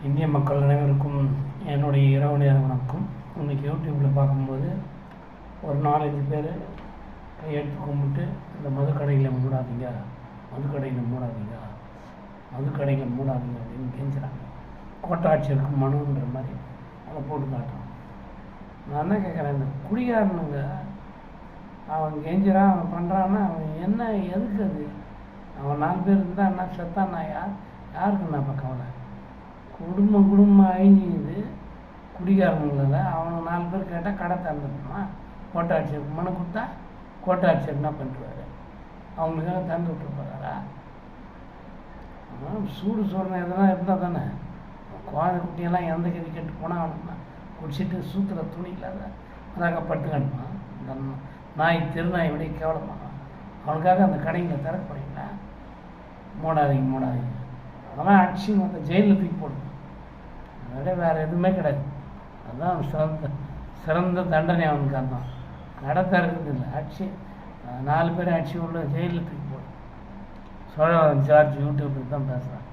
இந்திய மக்கள் அனைவருக்கும் என்னுடைய இரவு நேர வணக்கம். இன்றைக்கி யூடியூப்பில் பார்க்கும்போது ஒரு 4-5 பேர் கையெடுத்து கும்பிட்டு இந்த மதுக்கடையில் மூடாதீங்க அப்படின்னு கெஞ்சுறாங்க. கோட்டாட்சியருக்கு மனுன்ற மாதிரி அதை போட்டு காட்டுறான். நான் என்ன கேட்குறேன், இந்த குடிகாரனுங்க அவன் கெஞ்சுறான், அவன் பண்ணுறான்னா அவன் என்ன எதுக்கு அது? அவன் 4 பேர் இருந்தால் என்ன செத்தான்னா யாருக்கு நான் கவலை? குடும்பம் அழிஞ்சிது குடிகாரங்கள. அவனை 4 பேர் கேட்டால் கடை திறந்துட்டோமா? கோட்டாட்சியருக்கு மனு கொடுத்தா கோட்டாட்சியர் என்ன பண்ணிட்டுவார்? அவங்களுக்காக திறந்து விட்டு போகிறாரா? சூடு சோறுனா எதனா இருந்தால் தானே. குழந்தை குட்டியெல்லாம் எந்த கதி கெட்டு போனால் அவனுக்கு குடிச்சிட்டு சூத்துற துணி இல்லாத அதாக படுத்துக்கணுமா? இந்த நாய் திருநாய் விட கேவலமாக அவனுக்காக அந்த கடைகளை திறக்கப்படுங்களா? மூடாதீங்க. அதெல்லாம் அடிச்சு மொத்த ஜெயிலில் தூக்கி போடணும். அதோட வேறு எதுவுமே கிடையாது. அதுதான் சிறந்த தண்டனை அவனுக்கு. அதுதான் கடை திறக்கிறது இல்லை, அடிச்சு 4 பேர் அடிச்சு உள்ள ஜெயிலில் தூக்கி போடணும். சோழவரம் ஜார்ஜ் யூடியூப்பில் தான் பேசுகிறான்.